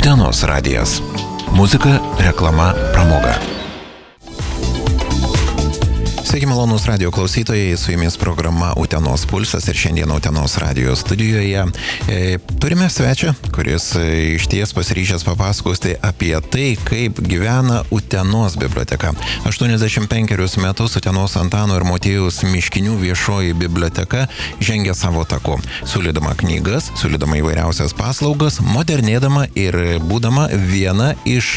Utenos radijas. Muzika, reklama, pramoga. Sveiki, malonūs radijo klausytojai, su jumis programa Utenos pulsas ir šiandien Utenos radijo studijoje turime svečią, kuris išties pasiryžęs papasakoti apie tai, kaip gyvena Utenos biblioteka. 85 metus Utenos Antano ir Motiejaus Miškinių viešoji biblioteka žengia savo taku, siūlydama knygas, siūlydama įvairiausias paslaugas, modernėdama ir būdama viena iš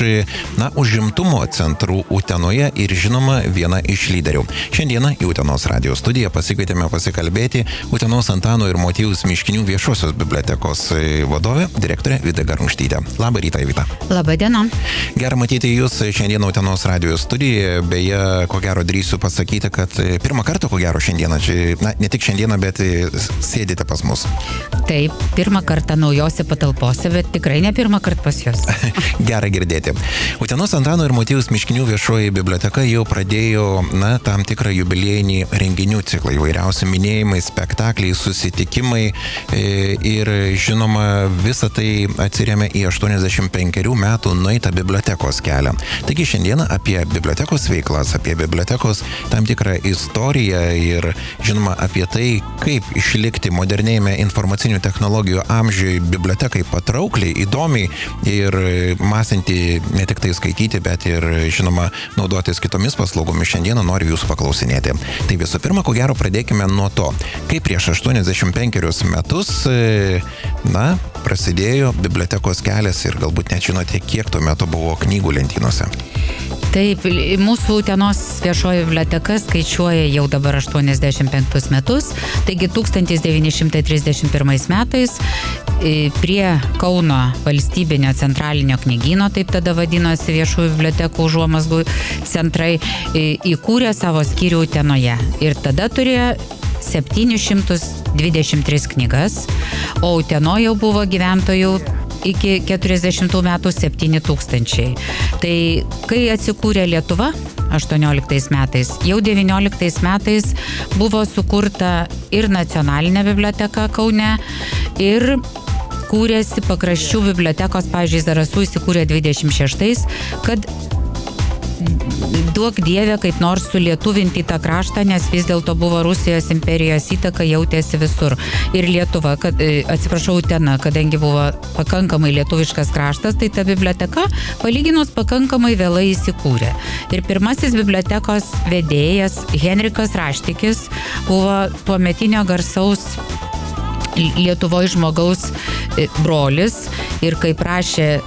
užimtumo centrų Utenoje ir žinoma viena iš lyderių. Šiandieną į Utenos radijo studiją pasikvietėme pasikalbėti Utenos Antano ir Motiejaus Miškinių viešosios bibliotekos vadovė, direktorė Vida Garunštytė. Labą rytą, Vida. Labą dieną. Gera matyti jūs šiandieną Utenos radijo studijoje. Beje, ko gero drįsiu pasakyti, kad pirmą kartą, ko gero šiandieną, ne tik šiandieną, bet sėdite pas mus. Taip, pirmą kartą naujose patalpose, bet tikrai ne pirmą kartą pas jūs. Gera girdėti. Utenos Antano ir Motiejaus Miškinių viešoji biblioteka jau pradėjo tam tikrą jubiliejinį renginių ciklą, įvairiausi minėjimai, spektakliai, susitikimai ir žinoma visą tai atsiremia į 85 metų nueitą bibliotekos kelią. Taigi šiandieną apie bibliotekos veiklas, apie bibliotekos tam tikrą istoriją ir žinoma apie tai, kaip išlikti modernėjame informacinių technologijų amžiuje bibliotekai patraukliai, įdomiai ir mąstanti ne tik tai skaityti, bet ir žinoma naudotis kitomis paslaugomis. Šiandieną noriu jūsų paklausinėti. Tai visų pirma, ko gero, pradėkime nuo to, kaip prieš 85 metus, prasidėjo bibliotekos kelias ir galbūt net žinote, kiek tuo metu buvo knygų lentynose. Taip, mūsų Utenos viešoji biblioteka skaičiuoja jau dabar 85 metus, taigi 1931 metais prie Kauno valstybinio centralinio knygyno, taip tada vadinosi viešųjų bibliotekų užuomazgų centrai, įkūrė savo skyrių Utenoje ir tada turėjo 723 knygas, o Utenoje jau buvo gyventojų iki 40 metų 7 000. Tai kai atsikūrė Lietuva 18 metais, jau 19 metais buvo sukurta ir nacionalinė biblioteka Kaune ir kūrėsi pakraščių bibliotekos, pavyzdžiui, Zarasų įsikūrė 26, kad duok Dieve kaip nors sulietuvinti tą kraštą, nes vis dėlto buvo Rusijos imperijos įtaka, jautėsi visur. Ir Lietuva, Utena, kadangi buvo pakankamai lietuviškas kraštas, tai ta biblioteka palyginus pakankamai vėlai įsikūrė. Ir pirmasis bibliotekos vedėjas Henrikas Raštikis buvo tuometinio garsaus Lietuvoje žmogaus brolis ir kaip rašė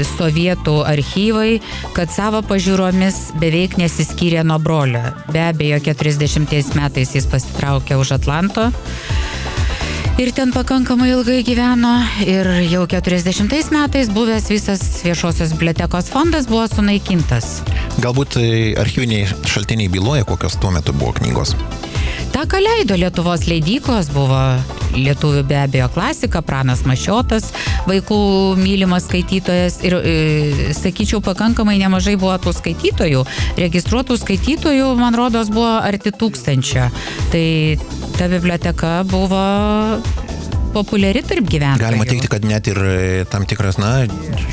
sovietų archyvai, kad savo pažiūromis beveik nesiskyrė nuo brolio. Be abejo, 40 metais jis pasitraukė už Atlanto ir ten pakankamai ilgai gyveno ir jau 40 metais buvęs visas viešosios bibliotekos fondas buvo sunaikintas. Galbūt archyviniai šaltiniai byloja, kokios tuo metu buvo knygos? Ta, ką leido Lietuvos leidyklos, buvo lietuvių be abejo klasika, Pranas Mašiotas, vaikų mylimas skaitytojas ir, sakyčiau, pakankamai nemažai buvo tų skaitytojų. Registruotų skaitytojų, man rodos, buvo arti 1000. Tai ta biblioteka buvo populiari tarp gyventojų. Galima teikti, kad net ir tam tikras,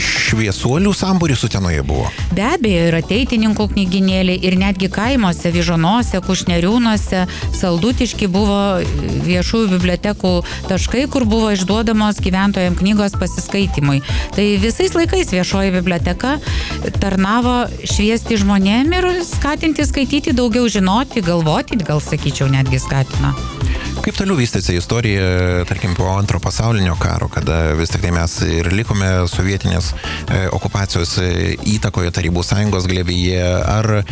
šviesuolių sambūris Utenoje buvo. Be abejo, ir ateitininkų knyginėliai, ir netgi kaimuose, Vyžonose, Kušneriūnuose, Saldutiški buvo viešųjų bibliotekų taškai, kur buvo išduodamos gyventojams knygos pasiskaitimui. Tai visais laikais viešoji biblioteka tarnavo šviesti žmonėm ir skatinti skaityti, daugiau žinoti, galvoti, gal sakyčiau, netgi skatina. Kaip toliau vystėsi istorija, tarkim, po antro pasaulinio karo, kada vis tik tai mes ir likome sovietinės okupacijos įtakoje Tarybų Sąjungos glėbyje, ar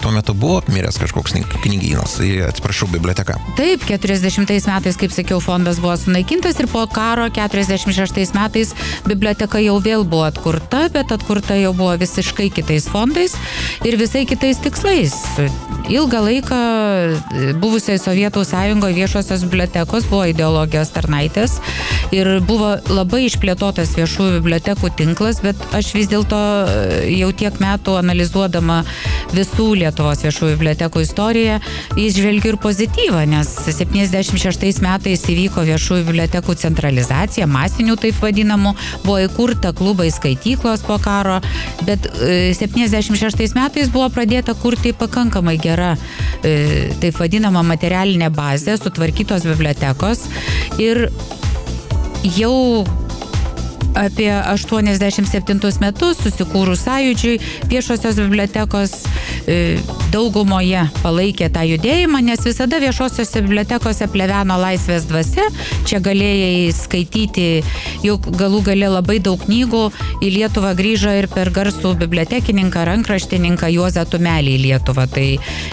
tuo metu buvo miręs kažkoks knygynas, atsiprašau, biblioteka? Taip, 40 metais, kaip sakiau, fondas buvo sunaikintas ir po karo 46 metais biblioteka jau vėl buvo atkurta, bet atkurta jau buvo visiškai kitais fondais ir visai kitais tikslais. Ilgą laiką buvusioje Sovietų sąjungoje viešosios bibliotekos buvo ideologijos tarnaitės ir buvo labai išplėtotas viešųjų bibliotekų tinklas, bet aš vis dėlto jau tiek metų analizuodama visų Lietuvos viešųjų bibliotekų istoriją, įžvelgiu ir pozityvą, nes 76 metais įvyko viešųjų bibliotekų centralizacija, masinių taip vadinamų, buvo įkurta klubai skaityklos po karo, bet 76 metais buvo pradėta kurti pakankamai gera, taip vadinama materialinė bazė, sutvarkytos bibliotekos ir jau apie 87 metus susikūrus sąjūdžiui viešosios bibliotekos daugumoje palaikė tą judėjimą, nes visada viešosiose bibliotekose pleveno laisvės dvasia, čia galėjai skaityti, juk galų gale labai daug knygų į Lietuvą grįžo ir per garsų bibliotekininką, rankraštininką Juozą Tumelį į Lietuvą. Tai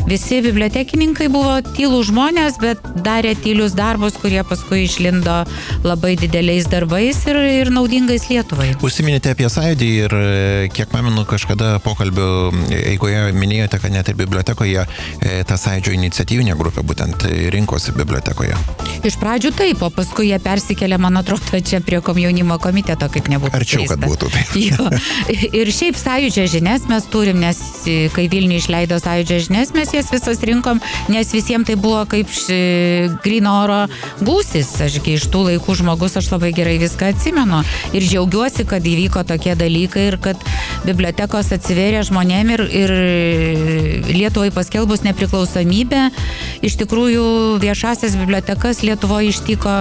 visi bibliotekininkai buvo tylų žmonės, bet darė tylius darbus, kurie paskui išlindo labai dideliais darbais ir naudingais Lietuvai. Užsiminėte apie sąjūdį ir kiek pamenu, kažkada pokalbių eigoje minėjote, kad net ir bibliotekoje ta sąjūdžio iniciatyvinė grupė būtent rinkosi bibliotekoje. Iš pradžių taip, o paskui jie persikėlė, man atrodo, čia prie komjaunimo komiteto, kaip nebūtų arčiau, keista. kad būtų taip. Jo. Ir šiaip sąjūdžio žinias mes turim, nes kai Vilniuje išleido sąjūdžio žinias, mes jas visas rinkom, nes visiems tai buvo kaip gryno oro gūsis. Ašgi iš tų laikų žmogus, aš labai gerai viską atsimenu. Ir džiaugiuosi, kad įvyko tokie dalykai ir kad bibliotekos atsivėrė žmonėm ir Lietuvai paskelbus nepriklausomybę, iš tikrųjų viešasias bibliotekas Lietuvoje ištiko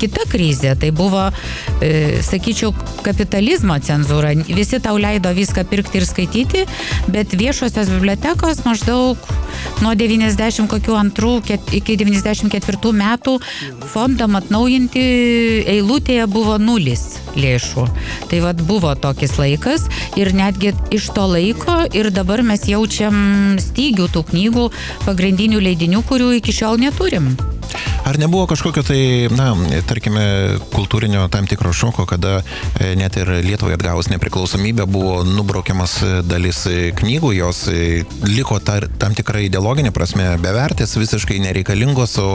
kita krizė. Tai buvo, sakyčiau, kapitalizmo cenzūra. Visi tau leido viską pirkti ir skaityti, bet viešosios bibliotekos maždaug nuo 92 iki 94 metų fondam atnaujinti eilutėje buvo 0 lėšų. Tai vat buvo tokis laikas ir netgi iš to laiko ir dabar mes jaučiam stygių tų knygų, pagrindinių leidinių, kurių iki šiol neturim. Ar nebuvo kažkokio tai, tarkime, kultūrinio tam tikro šoko, kada net ir Lietuvai atgavus nepriklausomybę buvo nubraukiamas dalis knygų, jos liko tam tikra ideologinė prasme bevertės, visiškai nereikalingos, o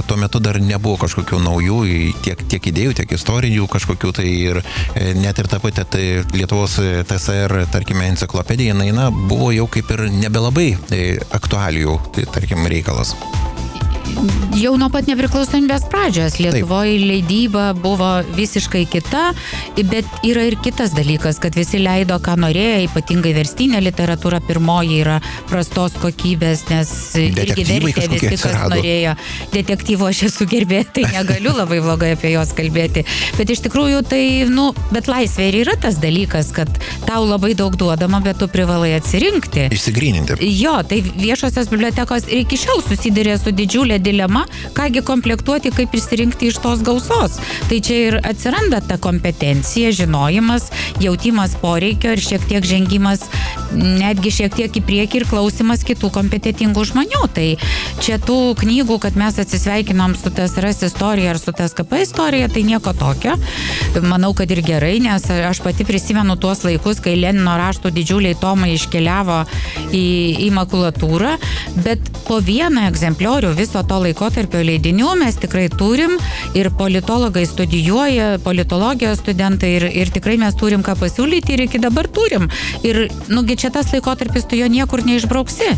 tuo metu dar nebuvo kažkokių naujų tiek idėjų, tiek istorijų kažkokių tai ir net ir ta pati Lietuvos TSR, tarkime, enciklopedija, buvo jau kaip ir nebelabai aktualijų, tarkim, reikalas. Jau nuo pat nepriklausomybės pradžios Lietuvoje leidyba buvo visiškai kita, bet yra ir kitas dalykas, kad visi leido, ką norėjo, ypatingai verstinė literatūra pirmoji yra prastos kokybės, nes irgi vertė visi, kas norėjo. Detektyvo aš esu gerbėja, tai negaliu labai blogai apie juos kalbėti. Bet iš tikrųjų tai, bet laisvė ir yra tas dalykas, kad tau labai daug duodama, bet tu privalai atsirinkti. Išsigryninti. Jo, tai viešosios bibliotekos ir iki šiol susiduria su didžiulė dilema, kągi komplektuoti, kaip išsirinkti iš tos gausos. Tai čia ir atsiranda ta kompetencija, žinojimas, jautimas poreikio ir šiek tiek žengimas, netgi šiek tiek į priekį ir klausimas kitų kompetitingų žmonių. Tai čia tų knygų, kad mes atsisveikinom su TSRS istorija ar su TSKP istorija, tai nieko tokio. Manau, kad ir gerai, nes aš pati prisimenu tuos laikus, kai Lenino raštų didžiuliai tomai iškeliavo į makulatūrą, bet po vieną egzempliorių viso to laikotarpio leidinių mes tikrai turim ir politologai studijuoja, politologijos studentai ir tikrai mes turim ką pasiūlyti ir iki dabar turim. Ir, čia tas laikotarpis, tu jo niekur neišbrauksi.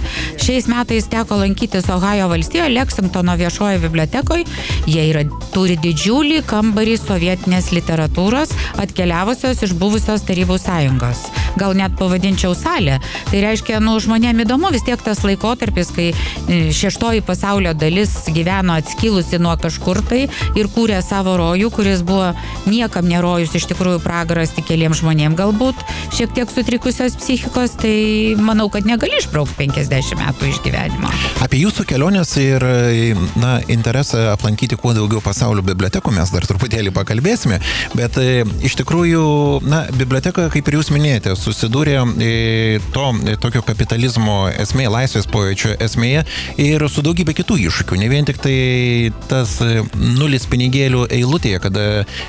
Šiais metais teko lankytis Ohajo valstijoje, Lexingtono viešoje bibliotekoje. Jie turi didžiulį kambarį sovietinės literatūros atkeliavusios iš buvusios Tarybų sąjungos. Gal net pavadinčiau salę. Tai reiškia, žmonėm įdomu vis tiek tas laikotarpis, kai šeštoji pasaulio dalis gyveno atskilusi nuo kažkur tai ir kūrė savo rojų, kuris buvo niekam nerojus, iš tikrųjų pragaras tik keliems žmonėm galbūt šiek tiek sutrikusios psichikos, tai manau, kad negali išbraukti 50 metų iš gyvenimo. Apie jūsų kelionės ir interesą aplankyti kuo daugiau pasaulio bibliotekų mes dar truputėlį pakalbėsime, bet iš tikrųjų, biblioteka, kaip ir jūs minėjote, susidūrė tokio kapitalizmo esmė, laisvės pojūčio esmėje ir su daugybė kitų iššūkių. Ne vien tik tai tas nulis pinigėlių eilutėje, kada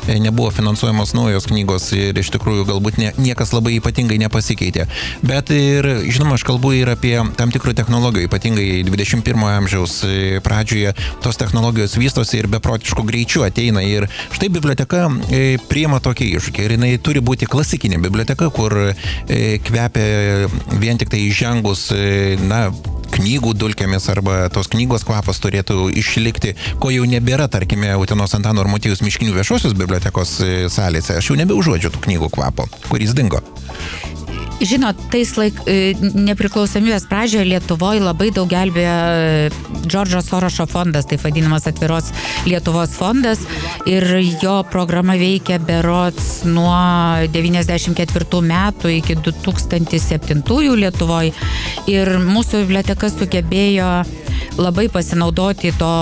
nebuvo finansuojamos naujos knygos ir iš tikrųjų galbūt niekas labai ypatingai nepasikeitė. Bet ir, žinoma, aš kalbu ir apie tam tikrų technologijų, ypatingai 21 amžiaus pradžioje tos technologijos vystosi ir beprotišku greičiu ateina. Ir štai biblioteka priima tokį iššūkį. Ir jinai turi būti klasikinė biblioteka, kur kvepia vien tik tai įžengus, knygų dulkėmis arba tos knygos kvapas turėtų išlikti, ko jau nebėra, tarkime, Utenos Antano ir Motiejaus Miškinių viešosios bibliotekos salėse. Aš jau nebeužuodžiu tų knygų kvapo, kuris dingo. Žinot, nepriklausomybės pradžioje Lietuvoje labai daug gelbėjo Džordžo Sorošo fondas, taip vadinamas Atviros Lietuvos fondas, ir jo programa veikia berods nuo 94 metų iki 2007 Lietuvoje, ir mūsų biblioteka sugebėjo labai pasinaudoti to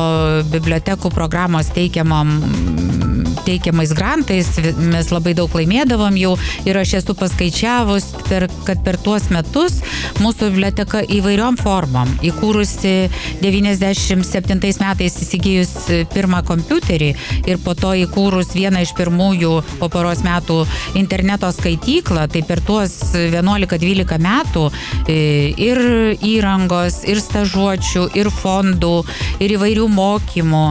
bibliotekų programos teikiamais grantais. Mes labai daug laimėdavom jau, ir aš esu paskaičiavus, kad per tuos metus mūsų biblioteka įvairiom formom, įkūrusi 97 metais įsigijus pirmą kompiuterį ir po to įkūrus vieną iš pirmųjų po poros metų interneto skaityklą, tai per tuos 11-12 metų ir įrangos, ir stažuočių, ir fondų, ir įvairių mokymų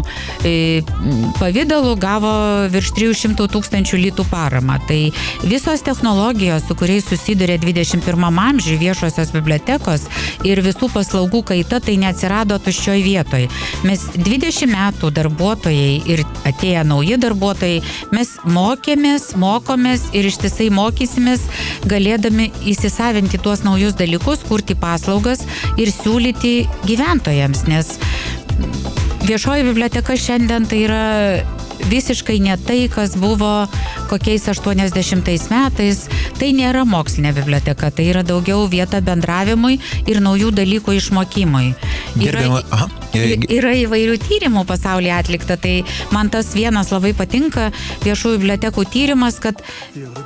pavydalų gavo virš 300 000 litų paramą. Tai visos technologijos, su kuriais susiduria 21 amžiuje viešosios bibliotekos ir visų paslaugų kaita, tai neatsirado tuščioj vietoj. Mes 20 metų darbuotojai ir atėję nauji darbuotojai, mes mokomės ir ištisai mokysimės, galėdami įsisavinti tuos naujus dalykus, kurti paslaugas ir siūlyti gyventojams, nes viešoji biblioteka šiandien tai yra visiškai ne tai, kas buvo kokiais 80 metais. Tai nėra mokslinė biblioteka, tai yra daugiau vieta bendravimui ir naujų dalykų išmokimui. Yra įvairių tyrimų pasaulyje atlikta, tai man tas vienas labai patinka, viešųjų bibliotekų tyrimas, kad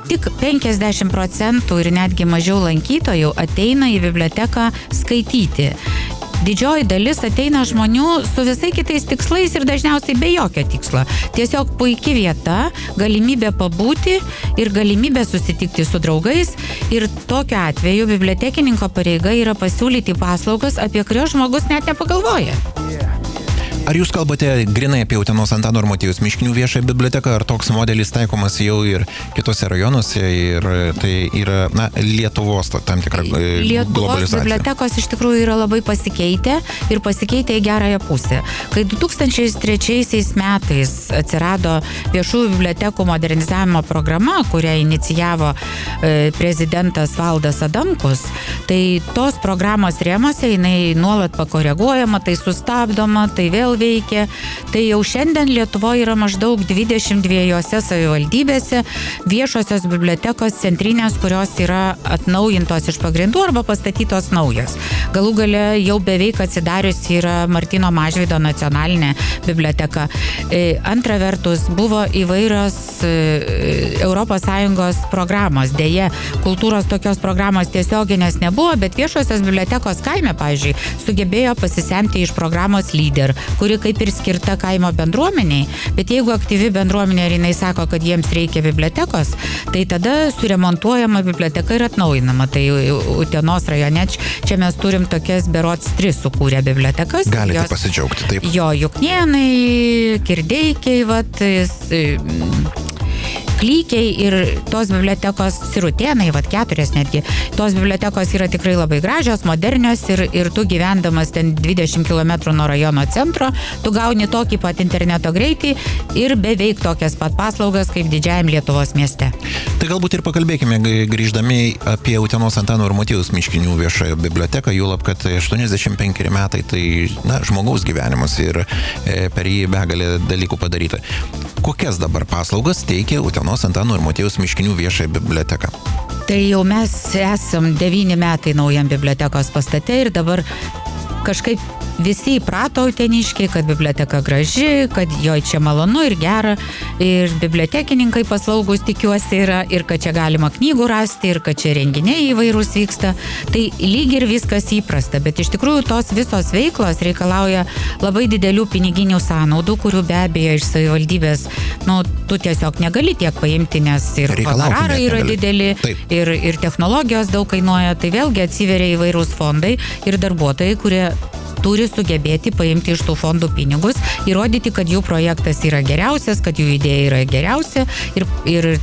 tik 50% ir netgi mažiau lankytojų ateina į biblioteką skaityti. Didžioji dalis ateina žmonių su visai kitais tikslais ir dažniausiai be jokio tikslo. Tiesiog puiki vieta, galimybė pabūti ir galimybė susitikti su draugais, ir tokiu atveju bibliotekininko pareiga yra pasiūlyti paslaugas, apie kurios žmogus net nepagalvoja. Ar jūs kalbate grinai apie Utenos Antano ir Motiejaus Miškinių viešąją biblioteką, ar toks modelis taikomas jau ir kitose rajonuose, ir tai yra, Lietuvos tam tikra globalizacija? Lietuvos bibliotekos iš tikrųjų yra labai pasikeitę ir pasikeitę į gerąją pusę. Kai 2003 metais atsirado viešųjų bibliotekų modernizavimo programa, kurią inicijavo prezidentas Valdas Adamkus, tai tos programos rėmose jinai nuolat pakoreguojama, tai sustabdoma, tai vėl veikia. Tai jau šiandien Lietuvoje yra maždaug 22 savivaldybėse viešosios bibliotekos centrinės, kurios yra atnaujintos iš pagrindų arba pastatytos naujos. Galų gale jau beveik atsidariusi yra Martyno Mažvydo nacionalinė biblioteka. Antra vertus, buvo įvairios ES programos. Deja, kultūros tokios programos tiesioginės nebuvo, bet viešosios bibliotekos kaime, pavyzdžiui, sugebėjo pasisemti iš programos Lyder, kuri kaip ir skirta kaimo bendruomeniai, bet jeigu aktyvi bendruomenė ir jinai sako, kad jiems reikia bibliotekos, tai tada suremontuojama biblioteka ir atnaujinama. Tai Utenos rajone čia mes turim tokias berods 3 sukūrę bibliotekas. Galite pasidžiaugti, taip. Jo, Juknėnai, Kirdeikiai, Klykiai ir tos bibliotekos Sirutėnai, 4 netgi. Tos bibliotekos yra tikrai labai gražios, modernios ir tu gyvendamas ten 20 km nuo rajono centro, tu gauni tokį pat interneto greitį ir beveik tokias pat paslaugas kaip didžiajam Lietuvos mieste. Tai galbūt ir pakalbėkime grįždami apie Utenos Antano ir Motiejaus Miškinių viešąją biblioteką, juolab, kad 85 metai tai žmogaus gyvenimas ir per jį begalė dalykų padaryta. Kokias dabar paslaugas teikia Utenos Antano ir Motiejaus Miškinių viešąją biblioteką? Tai jau mes esam 9 metai naujam bibliotekos pastate ir dabar kažkaip visi įprato uteniškiai, kad biblioteka graži, kad joj čia malonu ir gera, ir bibliotekininkai paslaugus tikiuosi yra, ir kad čia galima knygų rasti, ir kad čia renginiai įvairūs vyksta. Tai lyg ir viskas įprasta, bet iš tikrųjų tos visos veiklos reikalauja labai didelių piniginių sąnaudų, kurių be abejo iš savivaldybės, tu tiesiog negali tiek paimti, nes ir honorarai yra dideli, ir technologijos daug kainuoja, tai vėlgi atsiveria įvairūs fondai ir darbuotojai, kurie turi sugebėti paimti iš tų fondų pinigus, įrodyti, kad jų projektas yra geriausias, kad jų idėja yra geriausia ir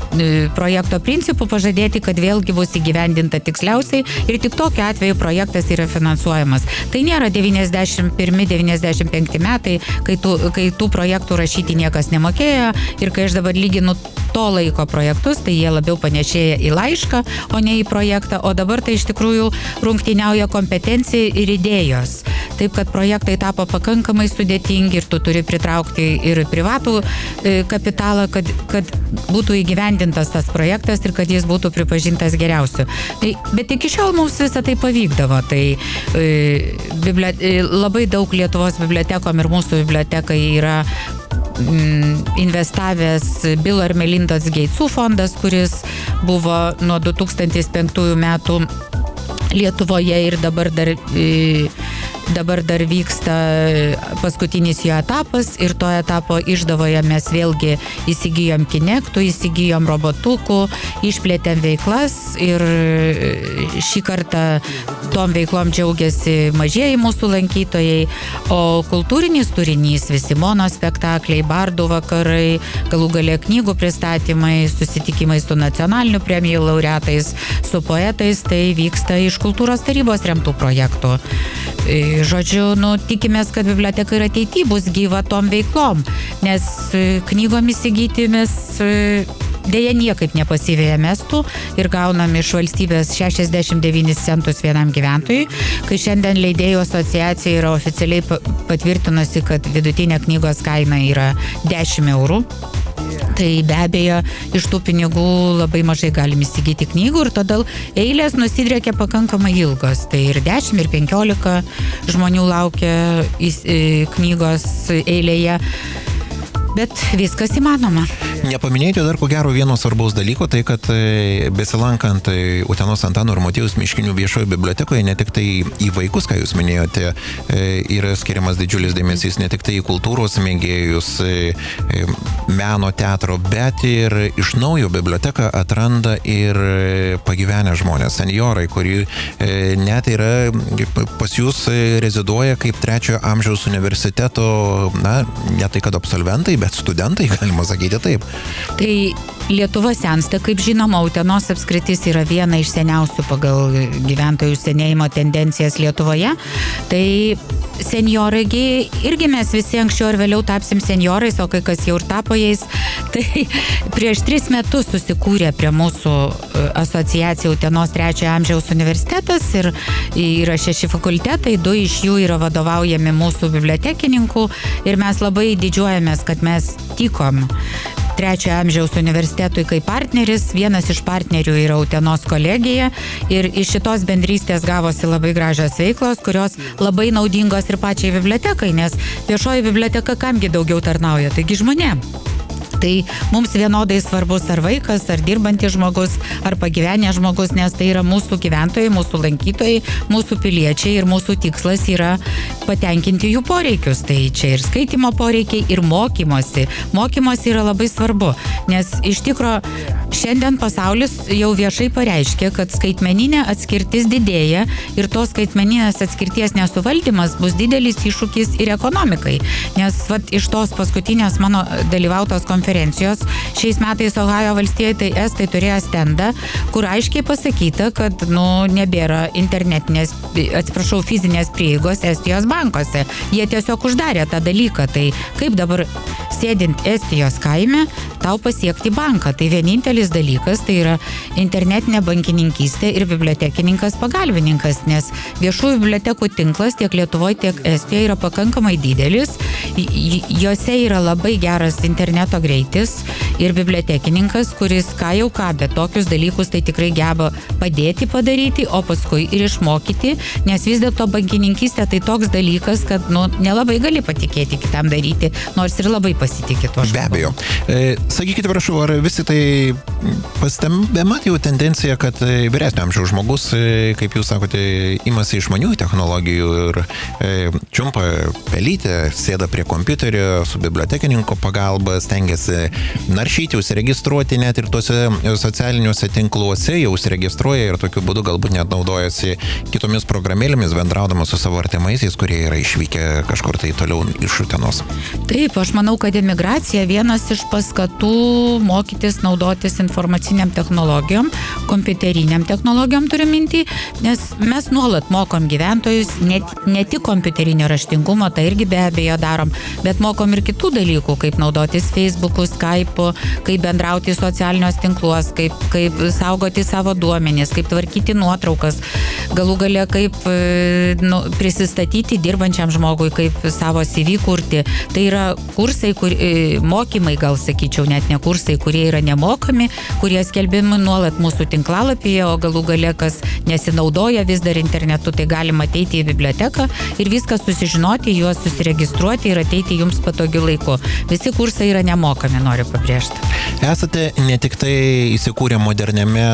projekto principų pažadėti, kad vėlgi bus įgyvendinta tiksliausiai ir tik tokiu atveju projektas yra finansuojamas. Tai nėra 91-95 metai, kai tų projektų rašyti niekas nemokėjo ir kai aš dabar lyginu to laiko projektus, tai jie labiau panešėja į laišką, o ne į projektą, o dabar tai iš tikrųjų rungtyniauja kompetencija ir idėjos. Taip, kad projektai tapo pakankamai sudėtingi ir tu turi pritraukti ir privatų kapitalą, kad būtų įgyvendintas tas projektas ir kad jis būtų pripažintas geriausiu. Bet iki šiol mums visą tai pavykdavo. Tai labai daug Lietuvos bibliotekom ir mūsų bibliotekai yra investavęs Bilo ir Melindos Geitsų fondas, kuris buvo nuo 2005 metų Lietuvoje ir dabar dar vyksta paskutinis jo etapas ir to etapo išdavoje mes vėlgi įsigijom Kinektų, įsigijom robotukų, išplėtėm veiklas ir šį kartą tom veiklom džiaugiasi mažieji mūsų lankytojai, o kultūrinis turinys, visi monospektakliai, bardų vakarai, galų gale knygų pristatymai, susitikimai su nacionalinių premijų laureatais, su poetais, tai vyksta iš kultūros tarybos remtų projektų. Žodžiu, tikimės, kad biblioteka ir ateityje bus gyva tom veiklom, nes knygom įsigyti mes dėja niekaip nepasivėjam estų ir gaunam iš valstybės 69 centus vienam gyventojui, kai šiandien leidėjų asociacija yra oficialiai patvirtinusi, kad vidutinė knygos kaina yra 10 eurų. Tai be abejo, iš tų pinigų labai mažai galim įsigyti knygų ir todėl eilės nusidriekia pakankamai ilgos. Tai ir 10, ir 15 žmonių laukia knygos eilėje. Bet viskas įmanoma. Nepaminėti dar ko gero vieno svarbaus dalyko, tai kad besilankant Utenos Antano ir Motiejaus Miškinių viešoje bibliotekoje, ne tik tai į vaikus, ką jūs minėjote, yra skiriamas didžiulis dėmesys ne tik tai į kultūros mėgėjus, meno teatro, bet ir iš naujo biblioteką atranda ir pagyvenę žmonės, senjorai, kurie net yra pas jūs reziduoja kaip 3 amžiaus universiteto, ne tai kad absolventai, bet studentai, galima sakyti taip. Tai Lietuva sensta, kaip žinoma, Utenos apskritis yra viena iš seniausių pagal gyventojų senėjimo tendencijas Lietuvoje. Tai senjorai, irgi mes visi anksčiau ir vėliau tapsim senjorais, o kai kas jau ir tapo jais. Tai prieš 3 metus susikūrė prie mūsų asociacija Utenos 3 amžiaus universitetas ir yra 6 fakultetai, 2 iš jų yra vadovaujami mūsų bibliotekininkų ir mes labai didžiuojamės, kad mes tikom 3 amžiaus universitetui kaip partneris. Vienas iš partnerių yra Utenos kolegija ir iš šitos bendrystės gavosi labai gražios veiklos, kurios labai naudingos ir pačiai bibliotekai, nes viešoji biblioteka kamgi daugiau tarnauja, taigi žmonėm. Tai mums vienodai svarbus ar vaikas, ar dirbantis žmogus, ar pagyvenęs žmogus, nes tai yra mūsų gyventojai, mūsų lankytojai, mūsų piliečiai ir mūsų tikslas yra patenkinti jų poreikius. Tai čia ir skaitimo poreikiai, ir mokymosi. Mokymosi yra labai svarbu, nes iš tikro šiandien pasaulis jau viešai pareiškė, kad skaitmeninė atskirtis didėja ir tos skaitmeninės atskirties nesuvaldymas bus didelis iššūkis ir ekonomikai. Nes iš tos paskutinės mano dalyvautos konferencijos šiais metais Ohajo valstijoje, tai estai turėjo stendą, kur aiškiai pasakyta, kad nebėra fizinės prieigos Estijos bankuose. Jie tiesiog uždarė tą dalyką. Tai kaip dabar sėdint Estijos kaime tau pasiekti banką? Tai vienintelis dalykas, tai yra internetinė bankininkystė ir bibliotekininkas pagalbininkas, nes viešųjų bibliotekų tinklas tiek Lietuvoje, tiek Estijoje yra pakankamai didelis. Jose yra labai geras interneto greitis ir bibliotekininkas, kuris ką jau ką, bet tokius dalykus tai tikrai geba padėti padaryti, o paskui ir išmokyti, nes vis dėlto bankininkystė tai toks dalykas, kad nelabai gali patikėti kitam daryti, nors ir labai pasitikė to žmogaus. Be abejo. Sakykite, prašau, ar vis tik tai pastebėma jau tendencija, kad vyresnio amžiaus žmogus, kaip jūs sakote, imasi išmaniųjų technologijų ir čiumpa pelytę, sėda prie kompiuterio su bibliotekininko pagalba, stengiasi naršyti, užsiregistruoti net ir tuose socialiniuose tinkluose, jau užsiregistruoja ir tokiu būdu galbūt net naudojasi kitomis programėlėmis, bendraudamas su savo artimaisiais, kurie yra išvykę kažkur tai toliau iš Utenos. Taip, aš manau, kad emigracija vienas iš paskatų mokytis naudotis informaciniam technologijom, kompiuteriniam technologijom turiu mintį, nes mes nuolat mokom gyventojus, ne tik kompiuterinio raštingumo, tai irgi be abejo darom, bet mokom ir kitų dalykų, kaip naudotis Facebook'u, Skype'u, kaip bendrauti socialiniuos tinkluos, kaip saugoti savo duomenis, kaip tvarkyti nuotraukas, galų gale kaip prisistatyti dirbančiam žmogui, kaip savo CV kurti. Tai yra kursai, mokymai gal sakyčiau, net ne kursai, kurie yra nemokami, kurie skelbiami nuolat mūsų tinklalapyje, o galų gale, kas nesinaudoja vis dar internetu, tai galima ateiti į biblioteką ir viską susižinoti, juos susiregistruoti ir ateiti jums patogiu laiku. Visi kursai yra nemokami, noriu pabrėžti. Esate ne tik tai įsikūrę moderniame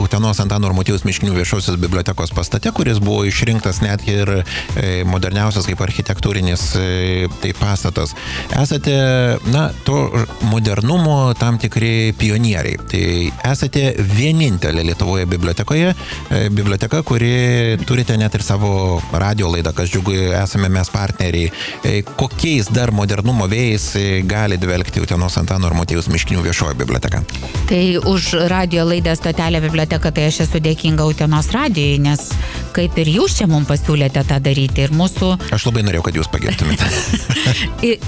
Utenos Antano ir Motiejaus Miškinių viešosios bibliotekos pastate, kuris buvo išrinktas net ir moderniausias kaip architektūrinis tai pastatas. Esate, to modernumo tam tikri pionieriai. Tai esate vienintelė Lietuvoje biblioteka, kuri turite net ir savo radio laidą, kas džiugu, esame mes partneriai. Kokiais dar modernumo vėjais gali dvelgti Utenos Antano ir Motiejaus Miškinių viešoji biblioteka? Tai už radio laidą Stotelė biblioteka, tai aš esu dėkinga Utenos radijai, nes kaip ir jūs čia mums pasiūlėte tą daryti ir mūsų... Aš labai norėjau, kad jūs pagirtumėte.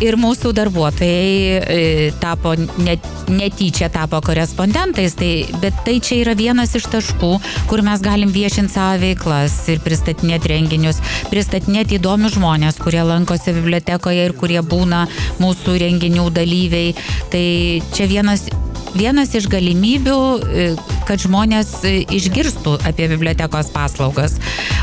ir mūsų darbuotojai tapo, netyčia tapo korespondentais, bet tai čia yra vienas iš taškų, kur mes galim viešinti savo veiklas ir pristatinėti renginius, pristatinėti įdomius žmonės, kurie lankosi bibliotekoje ir kurie būna mūsų renginių dalyviai. Tai čia vienas iš galimybių, kad žmonės išgirstų apie bibliotekos paslaugas.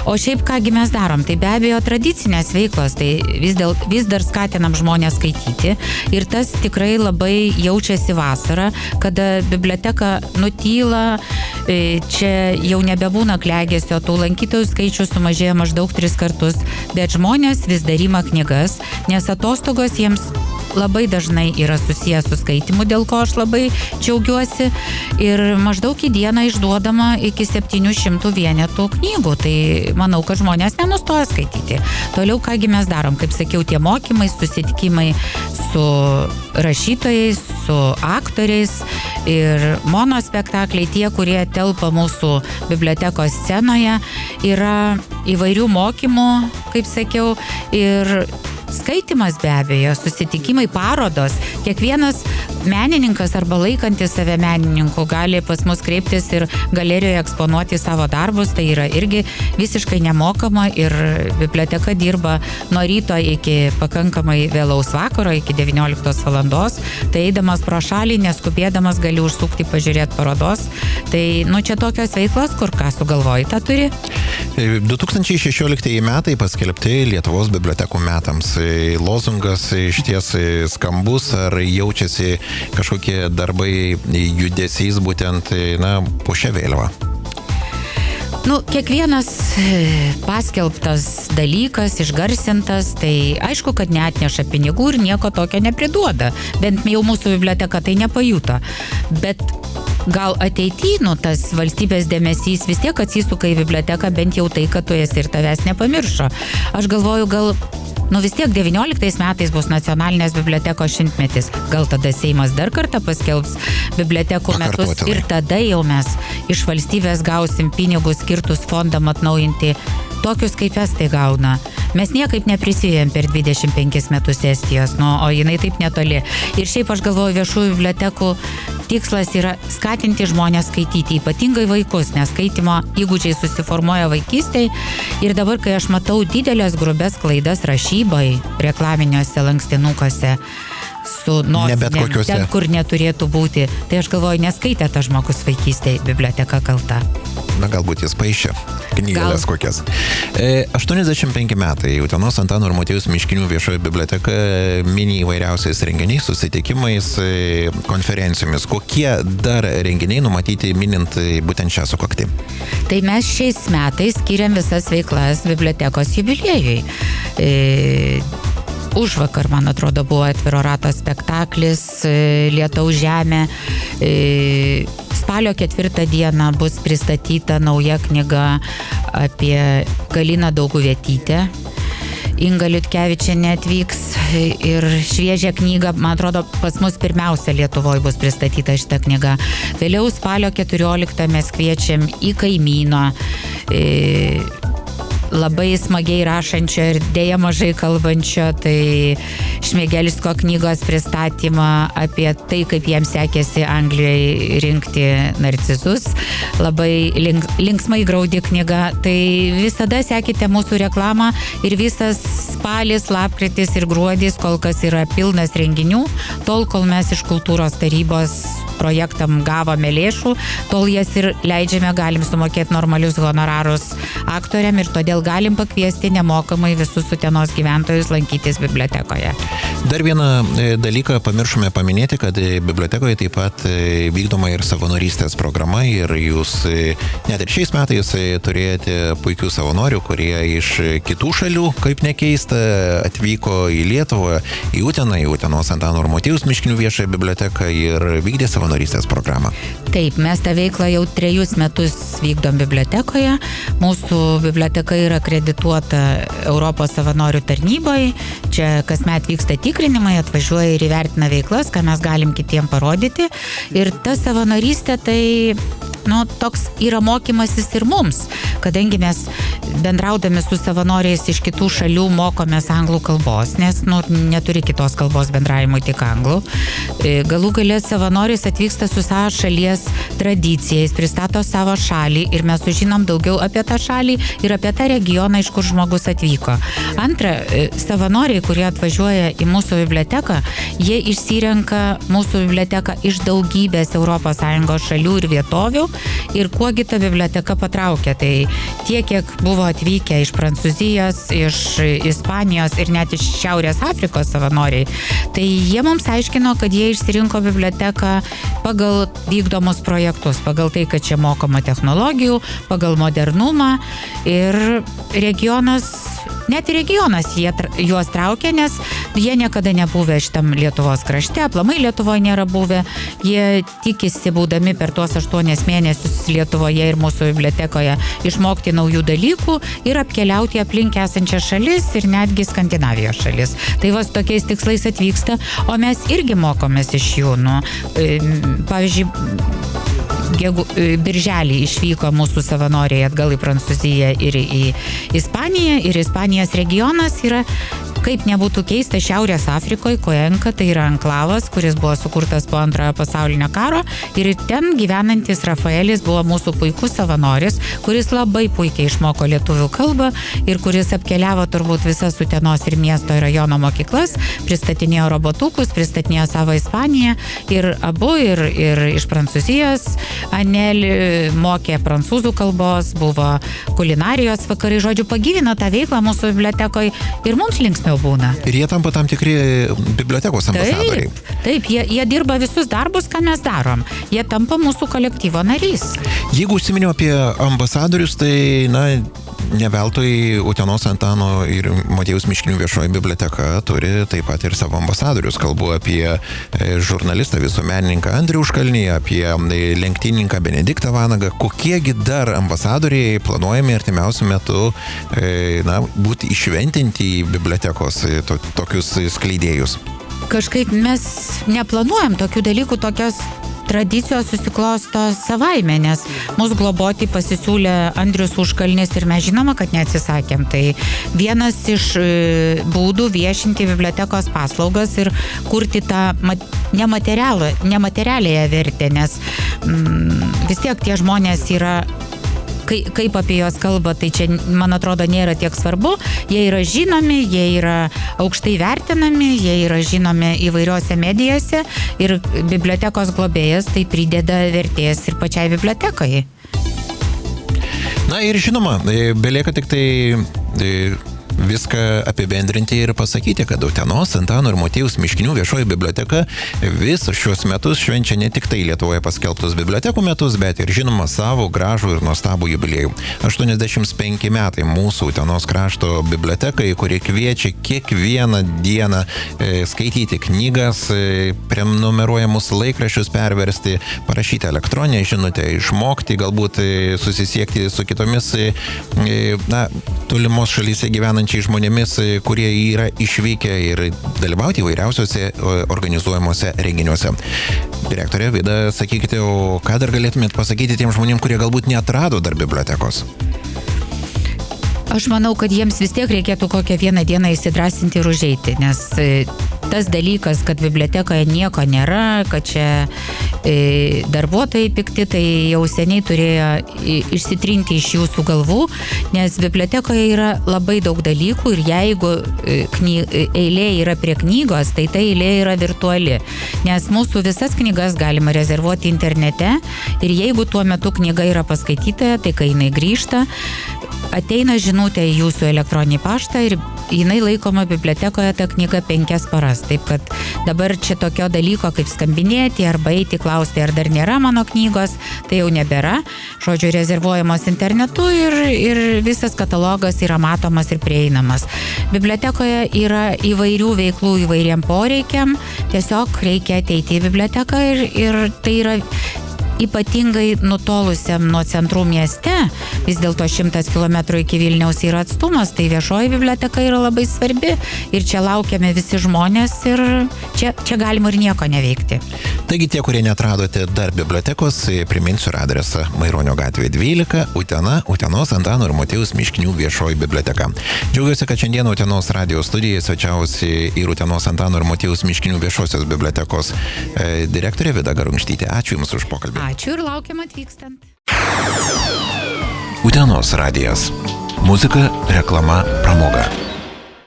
O šiaip kągi mes darom, tai be abejo tradicinės veiklos, tai vis dar skatinam žmonės skaityti ir tas tikrai labai jaučiasi vasarą, kada biblioteka nutyla, čia jau nebebūna klegesio, tų lankytojų skaičius sumažėjo maždaug 3 kartus, bet žmonės vis dar ima knygas, nes atostogos jiems labai dažnai yra susijęs su skaitimu, dėl ko aš labai džiaugiuosi ir maždaug į dieną išduodama iki 700 vienetų knygų, tai manau, kad žmonės nenustoja skaityti. Toliau kągi mes darom, kaip sakiau, tie mokymai, susitikimai su rašytojais, su aktoriais ir monospektakliai, tie, kurie telpa mūsų bibliotekos scenoje, yra įvairių mokymų, kaip sakiau, ir skaitimas be abejo, susitikimai, parodos. Kiekvienas menininkas arba laikantis save menininku gali pas mus kreiptis ir galerijoje eksponuoti savo darbus. Tai yra irgi visiškai nemokama ir biblioteka dirba nuo ryto iki pakankamai vėlaus vakaro, iki 19 valandos. Tai eidamas pro šalį, neskubėdamas gali užsukti pažiūrėti parodos. Tai čia tokios veiklos, kur ką sugalvoji, tą turi. 2016 metai paskelbti Lietuvos bibliotekų metams. Lozungas išties skambus, ar jaučiasi kažkokie darbai, judesys būtent, po šią vėliavą? Kiekvienas paskelbtas dalykas, išgarsintas, tai aišku, kad neatneša pinigų ir nieko tokio nepriduoda. Bent jau mūsų biblioteka tai nepajuto. Bet gal ateityje, tas valstybės dėmesys vis tiek atsisuka į biblioteką, bent jau tai, kad tu esi ir tavęs nepamiršo. Aš galvoju, gal vis tiek 19 metais bus nacionalinės bibliotekos 100-metis. Gal tada Seimas dar kartą paskelbs bibliotekų metus ir tada jau mes iš valstybės gausim pinigus skirtus fondam atnaujinti, tokius kaip estai gauna. Mes niekaip neprisivėjom per 25 metus Estijos, o jinai taip netoli. Ir šiaip aš galvoju, viešųjų bibliotekų tikslas yra skatinti žmonės skaityti, ypatingai vaikus, nes skaitimo įgūdžiai susiformuoja vaikystėje. Ir dabar, kai aš matau didelės grubės klaidas rašybai, reklaminiuose lankstinukuose, su nosinėm, ten, kur neturėtų būti. Tai aš galvoju, neskaitė tas žmogus vaikystėje, biblioteka kalta. Na, galbūt jis paišė knygelės kokias. 85 metai. Utenos Antano ir Motiejaus Miškinių viešoji biblioteka mini įvairiausiais renginiais, susitikimais, konferencijomis. Kokie dar renginiai numatyti minint būtent šią sukaktį? Tai mes šiais metais skiriam visas veiklas bibliotekos jubiliejui. Užvakar, man atrodo, buvo atviro rato spektaklis Lietaus žemė. Spalio 4 dieną bus pristatyta nauja knyga apie Galiną Dauguvietytę. Inga Liutkevičienė atvyks ir šviežią knygą, man atrodo, pas mus pirmiausia Lietuvoje bus pristatyta šita knyga. Vėliau spalio 14 mes kviečiam į kaimyno, labai smagiai rašančio ir dėja mažai kalbančio, tai Šmėgelsko knygos pristatymą apie tai, kaip jiems sekėsi Anglijoje rinkti narcizus. Labai linksmai graudi knyga. Tai visada sekite mūsų reklamą ir visas spalis, lapkritis ir gruodis kol kas yra pilnas renginių. Tol, kol mes iš kultūros tarybos projektam gavome lėšų, tol jas ir leidžiame, galim sumokėti normalius honorarus aktoriam ir todėl galim pakviesti nemokamai visus Utenos gyventojus lankytis bibliotekoje. Dar vieną dalyką pamiršome paminėti, kad bibliotekoje taip pat vykdoma ir savanorystės programa ir jūs net ir šiais metais turėjote puikių savanorių, kurie iš kitų šalių, kaip nekeista, atvyko į Lietuvą, į Uteną, į Utenos Antano ir Motiejaus Miškinių viešąją biblioteką ir vykdė savanorystės programą. Taip, mes tą veiklą jau 3 metus vykdom bibliotekoje. Mūsų biblioteka yra akredituota Europos savanorių tarnyboje. Čia kasmet vyksta tikrinimai, atvažiuoja ir įvertina veiklas, ką mes galim kitiem parodyti. Ir ta savanorystė tai toks yra mokymasis ir mums, kadangi mes bendraudami su savanoriais iš kitų šalių mokomės anglų kalbos, nes neturi kitos kalbos bendravimui, tik anglų. Galų gale savanoris atvyksta su savo šalies tradicijais, pristato savo šalį ir mes sužinom daugiau apie tą šalį ir apie tą regioną, iš kur žmogus atvyko. Antra, savanoriai, kurie atvažiuoja į mūsų biblioteką, jie išsirenka mūsų biblioteką iš daugybės ES šalių ir vietovių. Ir kuogi ta biblioteka patraukia, tai tiek, kiek buvo atvykę iš Prancūzijos, iš Ispanijos ir net iš Šiaurės Afrikos savanoriai, tai jie mums aiškino, kad jie išsirinko biblioteką pagal vykdomus projektus, pagal tai, kad čia mokoma technologijų, pagal modernumą ir net regionas juos traukia, nes jie niekada nebuvę šitam Lietuvos krašte, aplamai Lietuvoje nėra buvę, jie tikisi, būdami per tuos 8 mėnesius Lietuvoje ir mūsų bibliotekoje, išmokti naujų dalykų ir apkeliauti aplink esančias šalis ir netgi Skandinavijos šalis. Tai va, su tokiais tikslais atvyksta, o mes irgi mokomės iš jų. Pavyzdžiui, birželį išvyko mūsų savanoriai atgal į Prancūziją ir į Ispaniją, ir Ispanijos regionas yra, kaip nebūtų keista, Šiaurės Afrikoje, Cuenca, tai yra anklavas, kuris buvo sukurtas po Antrojo pasaulinio karo ir ten gyvenantis Rafaelis buvo mūsų puikus savanoris, kuris labai puikiai išmoko lietuvių kalbą ir kuris apkeliavo turbūt visas Utenos ir miesto ir rajono mokyklas, pristatinėjo robotukus, pristatinėjo savo Ispaniją ir abu ir iš Prancūzijos Anelį mokė prancūzų kalbos, buvo kulinarijos vakarai, žodžiu, pagyvino tą veiklą mūsų bibliotekoje ir mums linksmiau būna. Ir jie tampa tam tikri bibliotekos ambasadoriai. Taip, jie dirba visus darbus, ką mes darom. Jie tampa mūsų kolektyvo narys. Jeigu užsiminiau apie ambasadorius, tai, ne veltui Utenos Antano ir Motiejaus Miškinių viešoji biblioteka turi taip pat ir savo ambasadorius. Kalbu apie žurnalistą, visuomenininką Andrių Užkalnį, apie lenktynininką Benediktą Vanagą. Kokiegi dar ambasadoriai planuojami artimiausiu metu būti išventinti į bibliotekos tokius skleidėjus? Kažkaip mes neplanuojam tokių dalykų, tokios tradicijos susiklosto savaime, nes mūsų globoti pasisiūlė Andrius Užkalnis ir mes žinoma, kad neatsisakėm. Tai vienas iš būdų viešinti bibliotekos paslaugas ir kurti tą nematerialiąją vertę, nes vis tiek tie žmonės yra kaip apie juos kalba, tai čia, man atrodo, nėra tiek svarbu. Jie yra žinomi, jie yra aukštai vertinami, jie yra žinomi įvairiose medijose ir bibliotekos globėjas tai prideda vertės ir pačiai bibliotekai. Na ir žinoma, belieka tik tai viską apibendrinti ir pasakyti, kad Utenos Antano ir Motiejaus Miškinių viešoji biblioteka visus šios metus švenčia ne tik tai Lietuvoje paskelbtus bibliotekų metus, bet ir žinoma savo gražų ir nuostabų jubiliejų. 85 metai mūsų Utenos krašto bibliotekai, kuri kviečia kiekvieną dieną skaityti knygas, prenumeruojamus laikraščius perversti, parašyti elektroninę žinutę, išmokti, galbūt susisiekti su kitomis tolimos šalyse gyvenančiais žmonėmis, kurie yra išvykę ir dalyvauti įvairiausiuose organizuojamuose renginiuose. Direktorė Vida, sakykite, o ką dar galėtumėt pasakyti tiem žmonėm, kurie galbūt neatrado dar bibliotekos? Aš manau, kad jiems vis tiek reikėtų kokią vieną dieną įsidrasinti ir užeiti, nes tas dalykas, kad bibliotekoje nieko nėra, kad čia darbuotojai pikti, tai jau seniai turėjo išsitrinti iš jūsų galvų, nes bibliotekoje yra labai daug dalykų ir jeigu eilė yra prie knygos, tai ta eilė yra virtuali, nes mūsų visas knygas galima rezervuoti internete ir jeigu tuo metu knyga yra paskaityta, tai kai jinai grįžta, ateina žinutė į jūsų elektroninį paštą ir jinai laikoma bibliotekoje ta knyga 5 paras. Taip kad dabar čia tokio dalyko kaip skambinėti arba eiti klausti, ar dar nėra mano knygos, tai jau nebėra. Žodžiu, rezervuojamos internetu ir visas katalogas yra matomas ir prieinamas. Bibliotekoje yra įvairių veiklų įvairiem poreikiam, tiesiog reikia ateiti į biblioteką ir tai yra ypatingai nutolusiam nuo centrų mieste, vis dėlto 100 km iki Vilniaus yra atstumas, tai viešoji biblioteka yra labai svarbi ir čia laukiame visi žmonės ir čia galima ir nieko neveikti. Taigi tie, kurie neatradote dar bibliotekos, priminsiu adresą Maironio gatvė 12, Utena, Utenos Antano ir Motiejaus Miškinių viešoji biblioteka. Džiaugiuosi, kad šiandien Utenos radijo studijoje svečiavosi ir Utenos Antano ir Motiejaus Miškinių viešosios bibliotekos direktorė Vida Garungštytė. Ačiū Jums už pokalbį. Ačiū ir laukiam atvykstant. Utenos radijas. Muzika, reklama, pramoga.